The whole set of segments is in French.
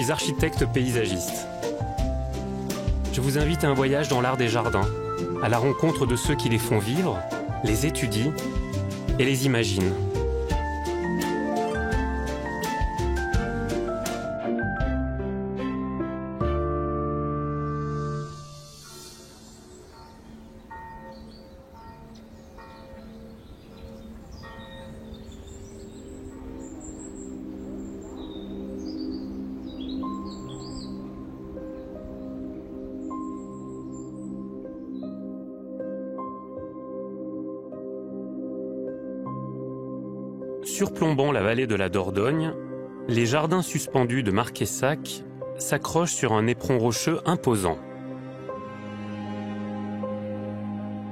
des architectes paysagistes. Je vous invite à un voyage dans l'art des jardins, à la rencontre de ceux qui les font vivre, les étudient et les imaginent. Surplombant la vallée de la Dordogne, les jardins suspendus de Marquessac s'accrochent sur un éperon rocheux imposant.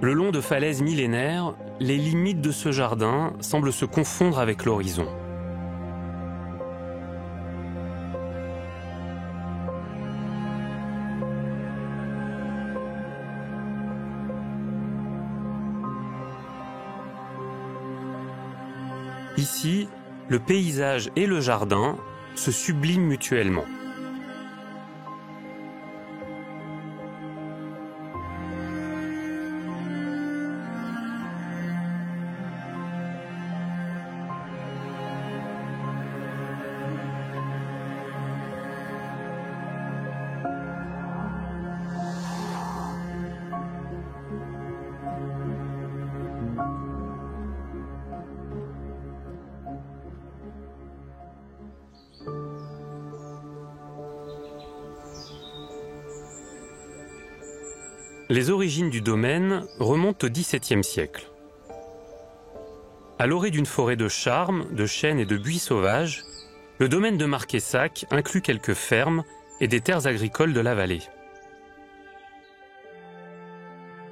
Le long de falaises millénaires, les limites de ce jardin semblent se confondre avec l'horizon. Ici, le paysage et le jardin se subliment mutuellement. Les origines du domaine remontent au XVIIe siècle. À l'orée d'une forêt de charmes, de chênes et de buis sauvages, le domaine de Marquessac inclut quelques fermes et des terres agricoles de la vallée.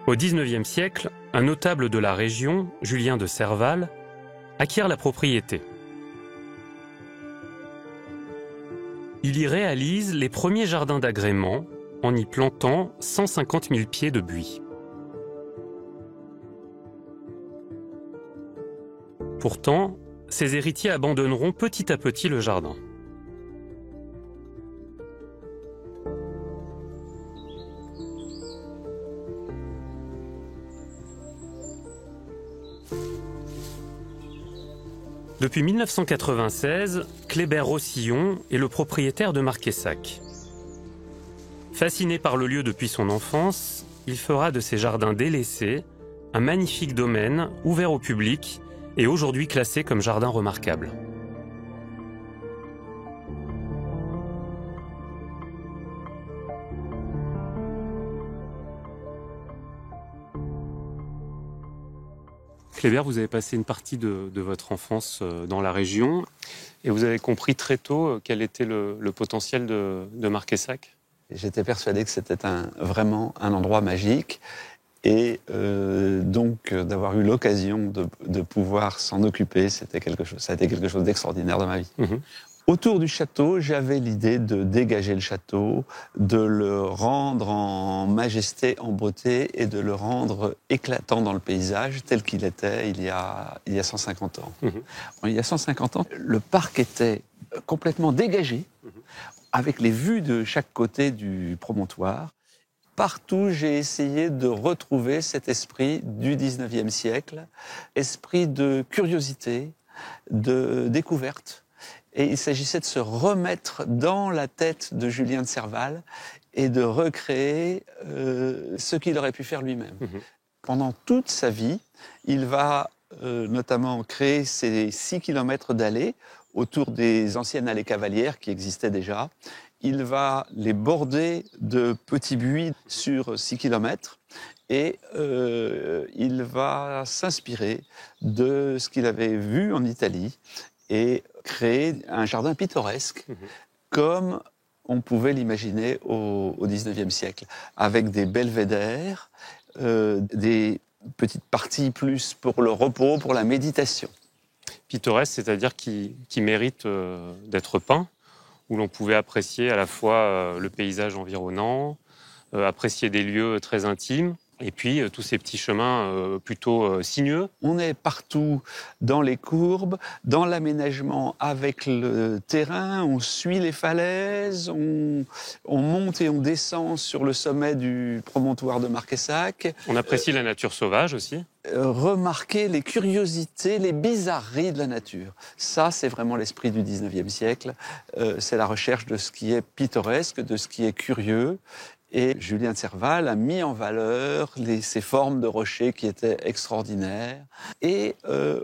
Au XIXe siècle, un notable de la région, Julien de Serval, acquiert la propriété. Il y réalise les premiers jardins d'agrément en y plantant 150 000 pieds de buis. Pourtant, ses héritiers abandonneront petit à petit le jardin. Depuis 1996, Kléber Rossillon est le propriétaire de Marquessac. Fasciné par le lieu depuis son enfance, il fera de ses jardins délaissés un magnifique domaine ouvert au public et aujourd'hui classé comme jardin remarquable. Kléber, vous avez passé une partie de votre enfance dans la région et vous avez compris très tôt quel était le potentiel de Marquessac. J'étais persuadé que c'était vraiment un endroit magique et donc d'avoir eu l'occasion de pouvoir s'en occuper, ça a été quelque chose d'extraordinaire dans ma vie. Mmh. Autour du château, j'avais l'idée de dégager le château, de le rendre en majesté, en beauté et de le rendre éclatant dans le paysage tel qu'il était il y a 150 ans. Mmh. Bon, il y a 150 ans, le parc était complètement dégagé, avec les vues de chaque côté du promontoire. Partout, j'ai essayé de retrouver cet esprit du 19e siècle, esprit de curiosité, de découverte. Et il s'agissait de se remettre dans la tête de Julien de Serval et de recréer ce qu'il aurait pu faire lui-même. Mmh. Pendant toute sa vie, il va notamment créer ces 6 kilomètres d'allées autour des anciennes allées cavalières qui existaient déjà. Il va les border de petits buis sur 6 kilomètres et il va s'inspirer de ce qu'il avait vu en Italie et créer un jardin pittoresque comme on pouvait l'imaginer au XIXe siècle, avec des belvédères, des petites parties plus pour le repos, pour la méditation. Pittoresque, c'est-à-dire qui mérite d'être peint, où l'on pouvait apprécier à la fois le paysage environnant, apprécier des lieux très intimes, Et puis tous ces petits chemins plutôt sinueux. On est partout dans les courbes, dans l'aménagement avec le terrain, on suit les falaises, on monte et on descend sur le sommet du promontoire de Marquessac. On apprécie la nature sauvage aussi. Remarquer les curiosités, les bizarreries de la nature. Ça, c'est vraiment l'esprit du 19e siècle. C'est la recherche de ce qui est pittoresque, de ce qui est curieux. Et Julien de Serval a mis en valeur ces formes de rochers qui étaient extraordinaires. Et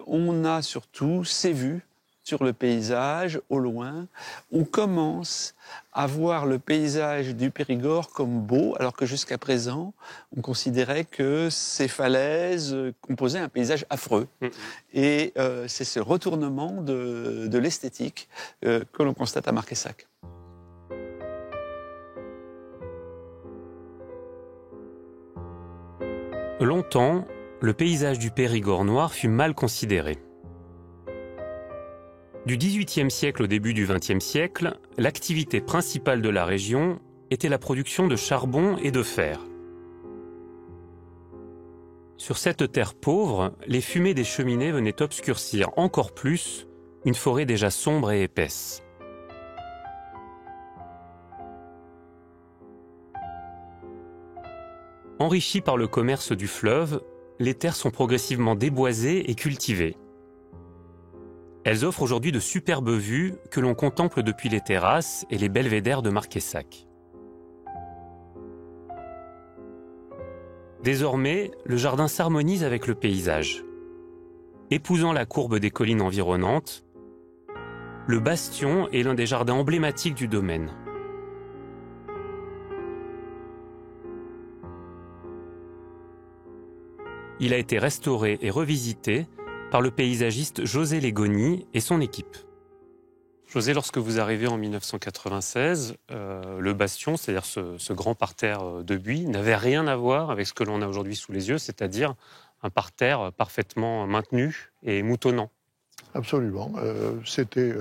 on a surtout ces vues sur le paysage au loin. On commence à voir le paysage du Périgord comme beau, alors que jusqu'à présent, on considérait que ces falaises composaient un paysage affreux. Et c'est ce retournement de l'esthétique que l'on constate à Marquessac. Longtemps, le paysage du Périgord noir fut mal considéré. Du XVIIIe siècle au début du XXe siècle, l'activité principale de la région était la production de charbon et de fer. Sur cette terre pauvre, les fumées des cheminées venaient obscurcir encore plus une forêt déjà sombre et épaisse. Enrichies par le commerce du fleuve, les terres sont progressivement déboisées et cultivées. Elles offrent aujourd'hui de superbes vues que l'on contemple depuis les terrasses et les belvédères de Marquessac. Désormais, le jardin s'harmonise avec le paysage. Épousant la courbe des collines environnantes, le bastion est l'un des jardins emblématiques du domaine. Il a été restauré et revisité par le paysagiste José Légoni et son équipe. José, lorsque vous arrivez en 1996, le bastion, c'est-à-dire ce grand parterre de buis, n'avait rien à voir avec ce que l'on a aujourd'hui sous les yeux, c'est-à-dire un parterre parfaitement maintenu et moutonnant. Absolument. C'était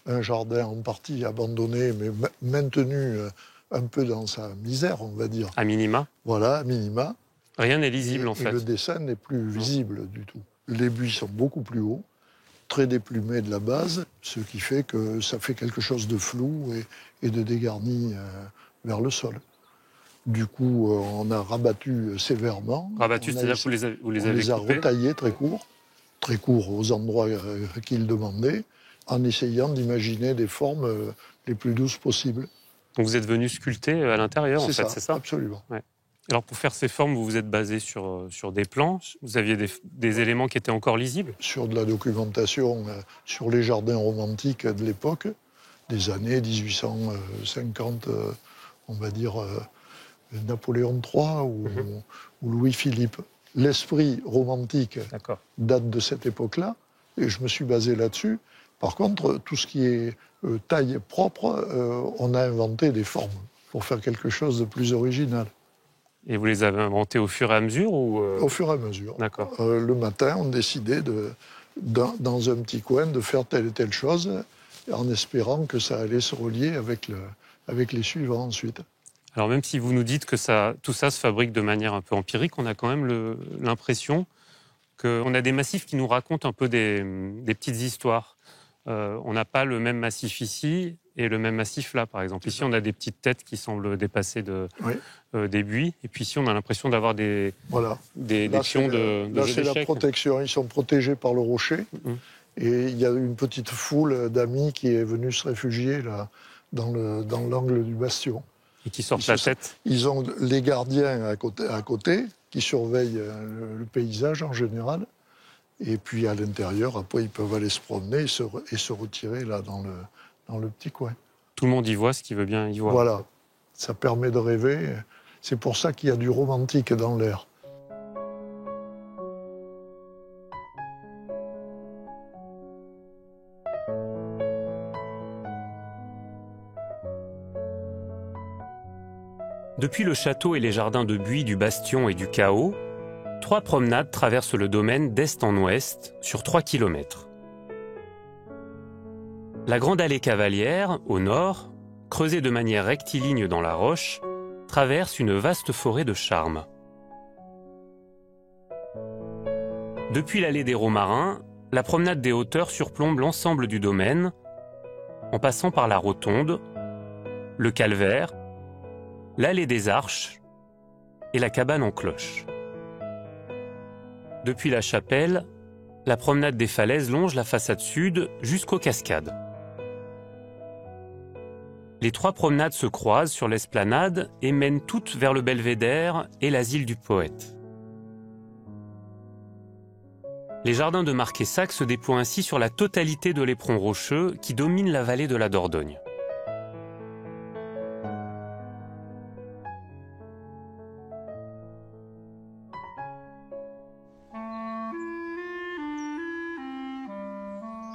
un jardin en partie abandonné, mais maintenu un peu dans sa misère, on va dire. À minima. Voilà, à minima. Rien n'est lisible en fait. Et le dessin n'est plus visible du tout. Les buis sont beaucoup plus hauts, très déplumés de la base, ce qui fait que ça fait quelque chose de flou et de dégarni vers le sol. Du coup, on a rabattu sévèrement. Rabattu, c'est-à-dire que vous les avez les a coupés. retaillés très courts aux endroits qu'ils demandaient, en essayant d'imaginer des formes les plus douces possibles. Donc vous êtes venu sculpter à l'intérieur, en fait, c'est ça ? Absolument. Ouais. Alors pour faire ces formes, vous vous êtes basé sur des plans. Vous aviez des éléments qui étaient encore lisibles ? Sur de la documentation sur les jardins romantiques de l'époque, des années 1850, on va dire Napoléon III ou Louis-Philippe. L'esprit romantique date de cette époque-là, et je me suis basé là-dessus. Par contre, tout ce qui est taille propre, on a inventé des formes pour faire quelque chose de plus original. Et vous les avez inventés au fur et à mesure ou Au fur et à mesure. D'accord. Le matin, on décidait, dans un petit coin, de faire telle et telle chose, en espérant que ça allait se relier avec les suivants ensuite. Alors même si vous nous dites que tout ça se fabrique de manière un peu empirique, on a quand même l'impression qu'on a des massifs qui nous racontent un peu des petites histoires. On n'a pas le même massif ici et le même massif là, par exemple. Ici, on a des petites têtes qui semblent dépasser des buis. Et puis ici, on a l'impression d'avoir des pions de Là, jeux c'est la d'échecs. protection. Ils sont protégés par le rocher. Et il y a une petite foule d'amis qui est venue se réfugier là, dans l'angle du bastion. Et qui sortent la tête. Ils ont les gardiens à côté qui surveillent le paysage en général. Et puis à l'intérieur, après, ils peuvent aller se promener et se retirer là dans le petit coin. Tout le monde y voit ce qu'il veut bien y voir. Voilà, ça permet de rêver. C'est pour ça qu'il y a du romantique dans l'air. Depuis le château et les jardins de buis du Bastion et du Chaos, 3 promenades traversent le domaine d'est en ouest sur 3 kilomètres. La Grande Allée Cavalière, au nord, creusée de manière rectiligne dans la roche, traverse une vaste forêt de charme. Depuis l'allée des Romarins, la promenade des hauteurs surplombe l'ensemble du domaine, en passant par la rotonde, le calvaire, l'allée des Arches et la cabane en cloche. Depuis la chapelle, la promenade des falaises longe la façade sud jusqu'aux cascades. Les trois promenades se croisent sur l'esplanade et mènent toutes vers le belvédère et l'asile du poète. Les jardins de Marquessac se déploient ainsi sur la totalité de l'éperon rocheux qui domine la vallée de la Dordogne.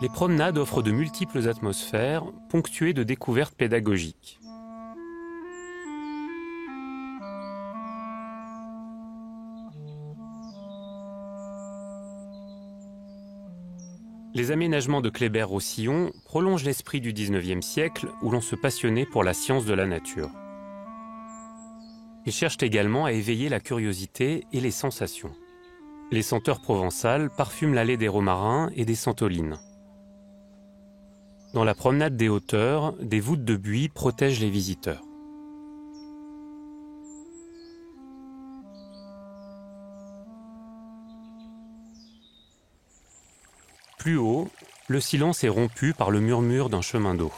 Les promenades offrent de multiples atmosphères, ponctuées de découvertes pédagogiques. Les aménagements de Kléber-Rossillon prolongent l'esprit du XIXe siècle où l'on se passionnait pour la science de la nature. Ils cherchent également à éveiller la curiosité et les sensations. Les senteurs provençales parfument l'allée des Romarins et des Santolines. Dans la promenade des hauteurs, des voûtes de buis protègent les visiteurs. Plus haut, le silence est rompu par le murmure d'un chemin d'eau.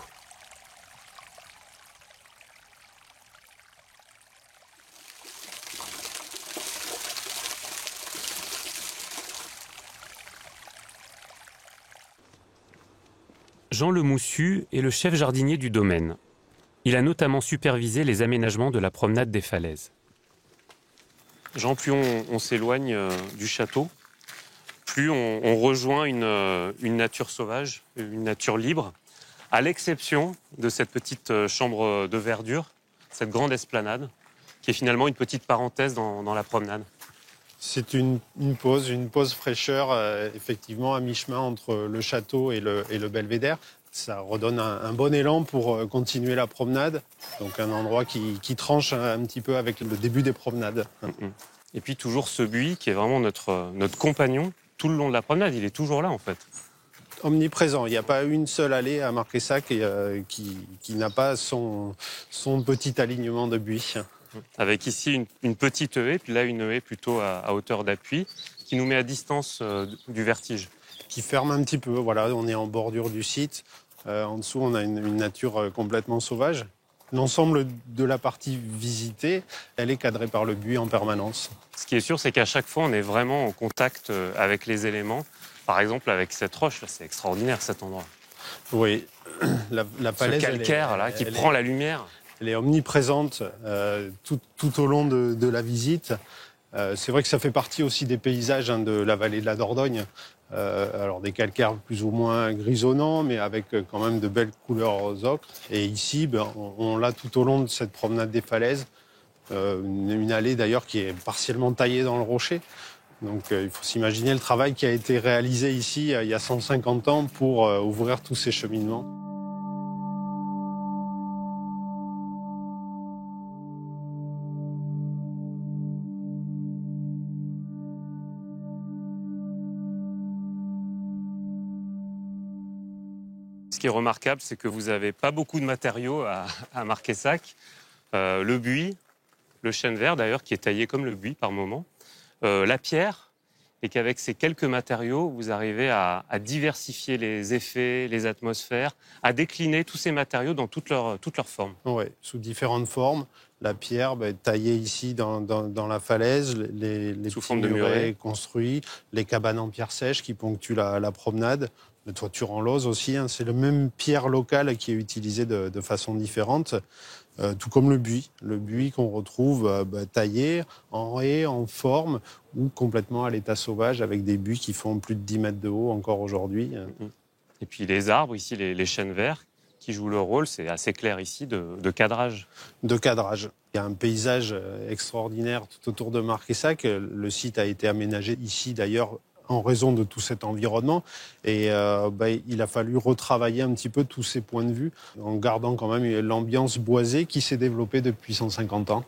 Jean Lemoussu est le chef jardinier du domaine. Il a notamment supervisé les aménagements de la promenade des falaises. Jean, plus on s'éloigne du château, plus on rejoint une nature sauvage, une nature libre, à l'exception de cette petite chambre de verdure, cette grande esplanade, qui est finalement une petite parenthèse dans la promenade. C'est une pause fraîcheur, effectivement, à mi-chemin entre le château et le belvédère. Ça redonne un bon élan pour continuer la promenade. Donc un endroit qui tranche un petit peu avec le début des promenades. Et puis toujours ce buis qui est vraiment notre compagnon tout le long de la promenade. Il est toujours là, en fait. Omniprésent. Il n'y a pas une seule allée à Marquessac qui n'a pas son petit alignement de buis. Avec ici une petite haie, puis là une haie plutôt à hauteur d'appui, qui nous met à distance du vertige. Qui ferme un petit peu. Voilà, on est en bordure du site. En dessous, on a une nature complètement sauvage. L'ensemble de la partie visitée, elle est cadrée par le buis en permanence. Ce qui est sûr, c'est qu'à chaque fois, on est vraiment en contact avec les éléments. Par exemple, avec cette roche, c'est extraordinaire cet endroit. Oui, la falaise. Ce calcaire qui prend la lumière. Elle est omniprésente tout au long de la visite. C'est vrai que ça fait partie aussi des paysages de la vallée de la Dordogne. Alors des calcaires plus ou moins grisonnants, mais avec quand même de belles couleurs ocre. Et ici, on l'a tout au long de cette promenade des falaises. Une allée d'ailleurs qui est partiellement taillée dans le rocher. Donc il faut s'imaginer le travail qui a été réalisé ici il y a 150 ans pour ouvrir tous ces cheminements. Ce qui est remarquable, c'est que vous n'avez pas beaucoup de matériaux à Marquessac. Le buis, le chêne vert d'ailleurs, qui est taillé comme le buis par moment, la pierre, et qu'avec ces quelques matériaux, vous arrivez à diversifier les effets, les atmosphères, à décliner tous ces matériaux dans toutes leurs formes. Oui, sous différentes formes. La pierre taillée ici dans la falaise, les sous petits forme de murets construits, les cabanes en pierre sèche qui ponctuent la promenade, la toiture en lauze aussi. C'est la même pierre locale qui est utilisée de façon différente, tout comme le buis qu'on retrouve taillé en haie, en forme ou complètement à l'état sauvage avec des buis qui font plus de 10 mètres de haut encore aujourd'hui. Et puis les arbres, ici les chênes verts, qui jouent leur rôle, c'est assez clair ici, de cadrage. De cadrage. Il y a un paysage extraordinaire tout autour de Marquessac. Le site a été aménagé ici d'ailleurs en raison de tout cet environnement. Et il a fallu retravailler un petit peu tous ces points de vue en gardant quand même l'ambiance boisée qui s'est développée depuis 150 ans.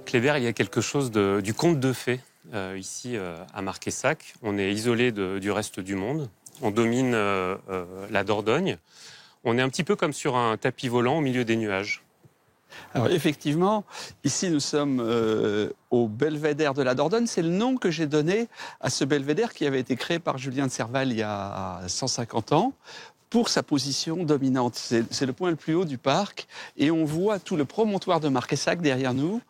Kléber, il y a quelque chose du conte de fées ici à Marquessac. On est isolé du reste du monde. On domine la Dordogne. On est un petit peu comme sur un tapis volant au milieu des nuages. Alors effectivement, ici nous sommes au belvédère de la Dordogne. C'est le nom que j'ai donné à ce belvédère qui avait été créé par Julien de Serval il y a 150 ans pour sa position dominante. C'est le point le plus haut du parc et on voit tout le promontoire de Marquessac derrière nous,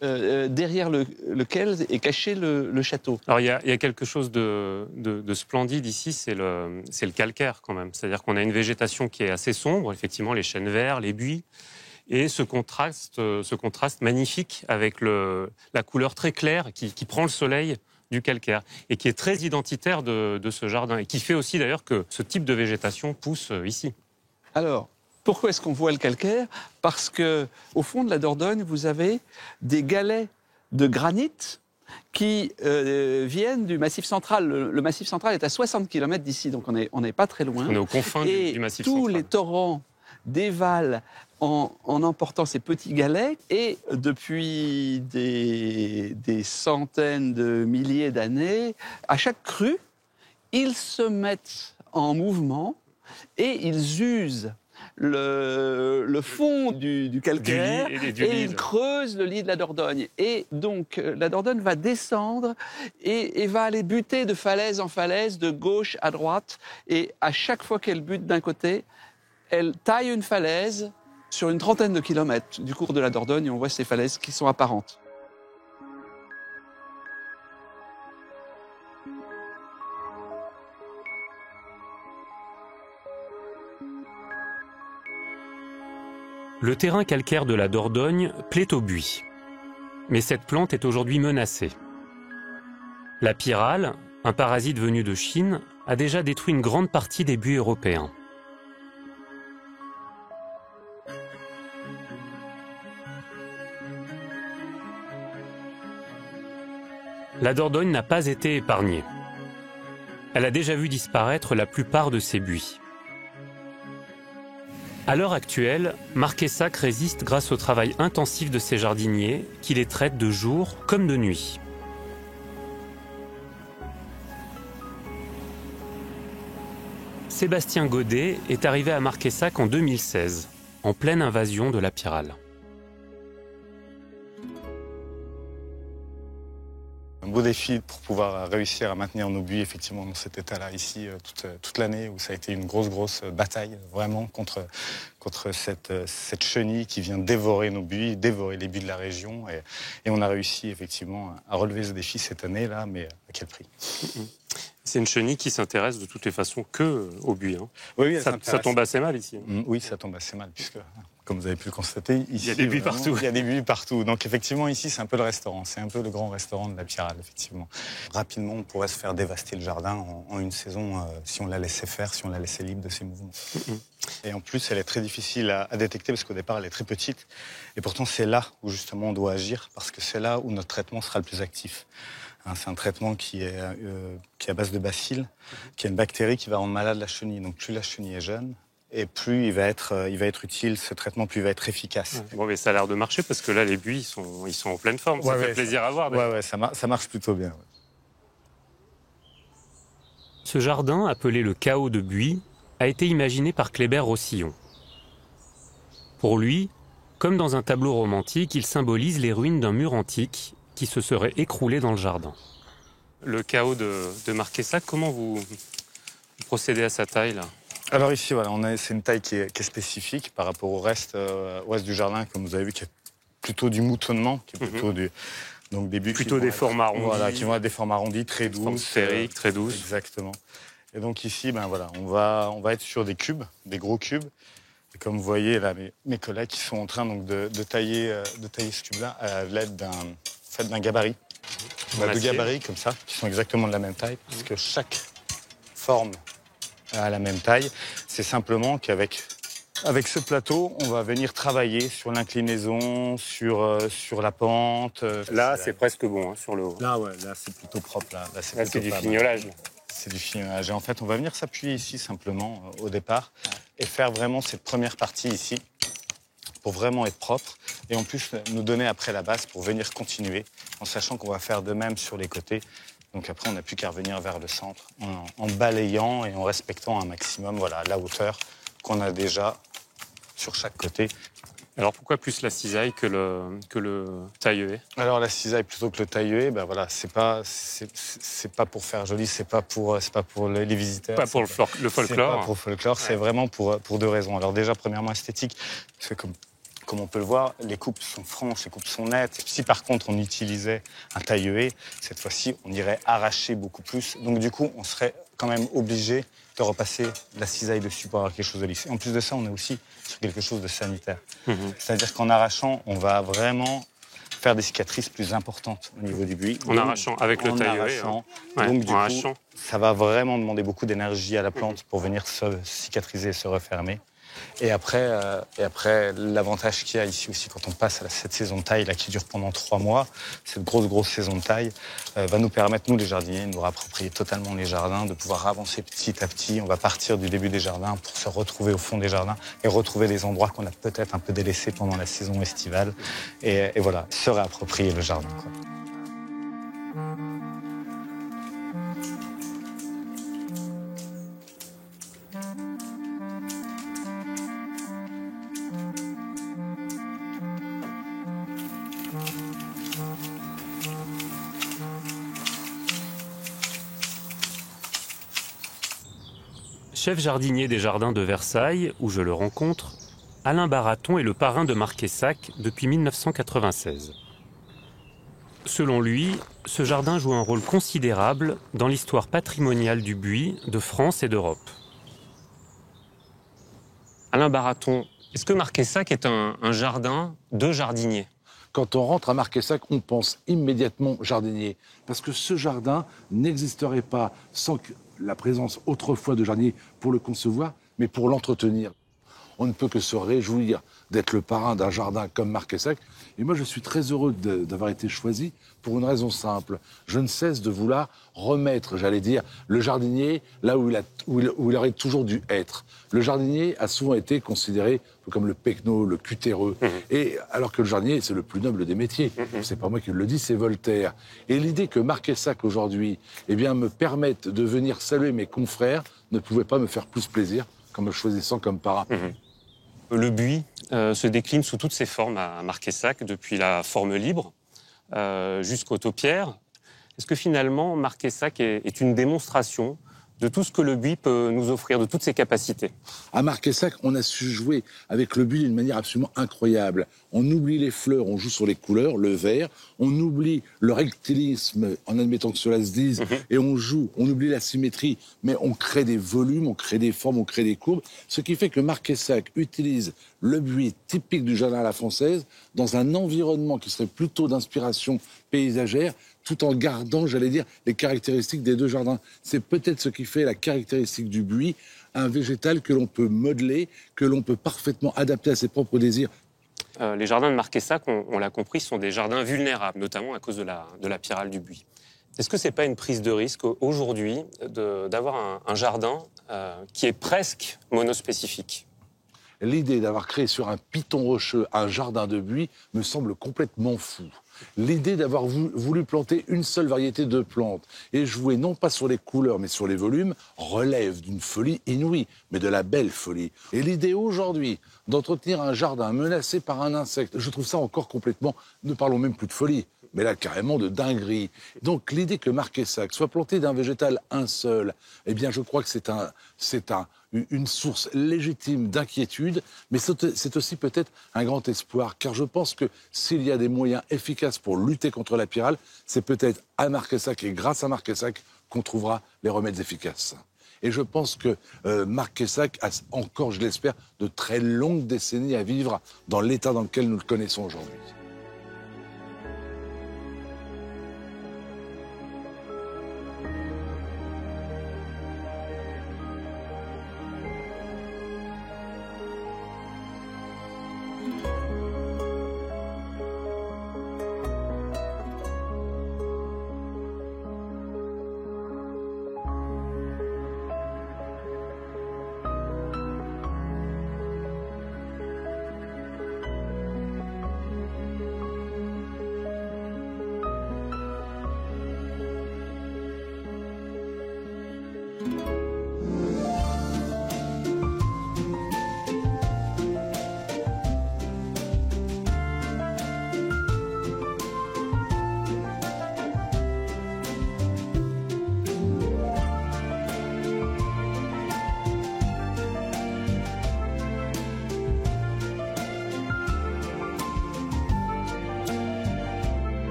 derrière lequel est caché le château. Alors il y a quelque chose de splendide ici, c'est le calcaire quand même. C'est-à-dire qu'on a une végétation qui est assez sombre, effectivement les chênes verts, les buis. Et ce contraste magnifique avec la couleur très claire qui prend le soleil du calcaire et qui est très identitaire de ce jardin et qui fait aussi d'ailleurs que ce type de végétation pousse ici. Alors, pourquoi est-ce qu'on voit le calcaire? Parce que au fond de la Dordogne, vous avez des galets de granit qui viennent du Massif central. Le Massif central est à 60 km d'ici, donc on n'est pas très loin. On est aux confins du Massif central. Tous les torrents dévalent en emportant ces petits galets et depuis des centaines de milliers d'années, à chaque crue, ils se mettent en mouvement et ils usent le fond du calcaire et ils creusent le lit de la Dordogne. Et donc la Dordogne va descendre et va aller buter de falaise en falaise, de gauche à droite. Et à chaque fois qu'elle bute d'un côté, elle taille une falaise sur une trentaine de kilomètres du cours de la Dordogne. On voit ces falaises qui sont apparentes. Le terrain calcaire de la Dordogne plaît au buis. Mais cette plante est aujourd'hui menacée. La pyrale, un parasite venu de Chine, a déjà détruit une grande partie des buis européens. La Dordogne n'a pas été épargnée. Elle a déjà vu disparaître la plupart de ses buis. À l'heure actuelle, Marquessac résiste grâce au travail intensif de ses jardiniers qui les traitent de jour comme de nuit. Sébastien Godet est arrivé à Marquessac en 2016, en pleine invasion de la pyrale. Un beau défi pour pouvoir réussir à maintenir nos buis effectivement dans cet état-là ici toute l'année où ça a été une grosse bataille vraiment contre cette chenille qui vient dévorer nos buis, dévorer les buis de la région et on a réussi effectivement à relever ce défi cette année-là, mais à quel prix? C'est une chenille qui s'intéresse de toutes les façons que au buis. Hein. Oui, ça tombe assez mal ici. Oui, ça tombe assez mal puisque, comme vous avez pu le constater, ici, il y a des buis partout. Il y a des buis partout. Donc effectivement, ici, c'est un peu le restaurant. C'est un peu le grand restaurant de la pyrale, effectivement. Rapidement, on pourrait se faire dévaster le jardin en une saison si on la laissait faire, si on la laissait libre de ses mouvements. Et en plus, elle est très difficile à détecter parce qu'au départ, elle est très petite. Et pourtant, c'est là où justement on doit agir parce que c'est là où notre traitement sera le plus actif. C'est un traitement qui est à base de bacilles, qui est une bactérie qui va rendre malade la chenille. Donc plus la chenille est jeune, et plus il va être utile, ce traitement, plus il va être efficace. Bon, mais ça a l'air de marcher parce que là, les buis, ils sont en pleine forme. Ça fait plaisir à voir. Ouais, ça marche plutôt bien. Ouais. Ce jardin, appelé le chaos de buis, a été imaginé par Kléber-Rossillon. Pour lui, comme dans un tableau romantique, il symbolise les ruines d'un mur antique qui se serait écroulé dans le jardin. Le chaos de Marquessac, comment vous procédez à sa taille là? Alors ici, voilà, c'est une taille qui est spécifique par rapport au reste du jardin, comme vous avez vu, qui est plutôt du moutonnement, qui est plutôt donc des buis plutôt des formes arrondies. Voilà, qui vont être des formes arrondies, très douces. Formes sphériques, très douces. Exactement. Et donc ici, voilà, on va être sur des cubes, des gros cubes. Et comme vous voyez là, mes collègues qui sont en train donc de tailler ce cube-là à l'aide d'un gabarit. De gabarits comme ça, qui sont exactement de la même taille, parce que chaque forme a la même taille. C'est simplement qu'avec ce plateau, on va venir travailler sur l'inclinaison, sur la pente. Là, c'est presque bon sur le haut. Là, c'est plutôt propre. Là c'est du fignolage. C'est du fignolage. Et en fait, on va venir s'appuyer ici simplement au départ et faire vraiment cette première partie ici pour vraiment être propre, et en plus nous donner après la base pour venir continuer, en sachant qu'on va faire de même sur les côtés. Donc après, on n'a plus qu'à revenir vers le centre, en balayant et en respectant un maximum la hauteur qu'on a déjà sur chaque côté. Alors pourquoi plus la cisaille que le taille-haie? Alors la cisaille plutôt que le taille-haie, c'est pas pour faire joli, c'est pas pour les visiteurs. Pas pour le folklore. C'est pas pour le folklore, c'est vraiment pour deux raisons. Alors déjà, premièrement, esthétique, parce que comme on peut le voir, les coupes sont franches, les coupes sont nettes. Si par contre on utilisait un taille-haie, cette fois-ci, on irait arracher beaucoup plus. Donc du coup, on serait quand même obligé de repasser la cisaille dessus pour avoir quelque chose de lisse. Et en plus de ça, on est aussi sur quelque chose de sanitaire. C'est-à-dire qu'en arrachant, on va vraiment faire des cicatrices plus importantes au niveau du buis. En arrachant, avec le taille-haie. Donc du coup, ça va vraiment demander beaucoup d'énergie à la plante pour venir se cicatriser et se refermer. Et après, l'avantage qu'il y a ici aussi, quand on passe à cette saison de taille là, qui dure pendant 3 mois, cette grosse saison de taille va nous permettre, nous les jardiniers, de nous réapproprier totalement les jardins, de pouvoir avancer petit à petit. On va partir du début des jardins pour se retrouver au fond des jardins et retrouver des endroits qu'on a peut-être un peu délaissés pendant la saison estivale. Et voilà, se réapproprier le jardin, quoi. Chef jardinier des jardins de Versailles, où je le rencontre, Alain Baraton est le parrain de Marquessac depuis 1996. Selon lui, ce jardin joue un rôle considérable dans l'histoire patrimoniale du buis de France et d'Europe. Alain Baraton, est-ce que Marquessac est un jardin de jardiniers? Quand on rentre à Marquessac, on pense immédiatement jardinier. Parce que ce jardin n'existerait pas sans la présence autrefois de jardiniers pour le concevoir, mais pour l'entretenir. On ne peut que se réjouir d'être le parrain d'un jardin comme Marquessac. Et moi, je suis très heureux d'avoir été choisi pour une raison simple. Je ne cesse de vouloir remettre, j'allais dire, le jardinier là où il aurait toujours dû être. Le jardinier a souvent été considéré comme le pecno, le cutéreux. Et alors que le jardinier, c'est le plus noble des métiers. C'est pas moi qui le dis, c'est Voltaire. Et l'idée que Marquessac aujourd'hui, me permette de venir saluer mes confrères ne pouvait pas me faire plus plaisir qu'en me choisissant comme parrain. Le buis se décline sous toutes ses formes à Marquessac, depuis la forme libre jusqu'au taupière. Est-ce que finalement Marquessac est une démonstration de tout ce que le buis peut nous offrir, de toutes ses capacités? À Marquessac, on a su jouer avec le buis d'une manière absolument incroyable. On oublie les fleurs, on joue sur les couleurs, le vert. On oublie le rectilisme, en admettant que cela se dise, et on oublie la symétrie, mais on crée des volumes, on crée des formes, on crée des courbes. Ce qui fait que Marquessac utilise le buis typique du jardin à la française dans un environnement qui serait plutôt d'inspiration paysagère, tout en gardant, j'allais dire, les caractéristiques des deux jardins. C'est peut-être ce qui fait la caractéristique du buis, un végétal que l'on peut modeler, que l'on peut parfaitement adapter à ses propres désirs. Les jardins de Marquessac, on l'a compris, sont des jardins vulnérables, notamment à cause de la pyrale du buis. Est-ce que ce n'est pas une prise de risque aujourd'hui d'avoir un jardin qui est presque monospécifique? L'idée d'avoir créé sur un piton rocheux un jardin de buis me semble complètement fou. L'idée d'avoir voulu planter une seule variété de plantes et jouer non pas sur les couleurs mais sur les volumes relève d'une folie inouïe, mais de la belle folie. Et l'idée aujourd'hui d'entretenir un jardin menacé par un insecte, je trouve ça encore complètement, ne parlons même plus de folie, mais là carrément de dinguerie. Donc l'idée que Marquessac soit planté d'un végétal un seul, je crois que c'est une source légitime d'inquiétude, mais c'est aussi peut-être un grand espoir, car je pense que s'il y a des moyens efficaces pour lutter contre la pyrale, c'est peut-être à Marquessac et grâce à Marquessac qu'on trouvera les remèdes efficaces. Et je pense que Marquessac a encore, je l'espère, de très longues décennies à vivre dans l'état dans lequel nous le connaissons aujourd'hui.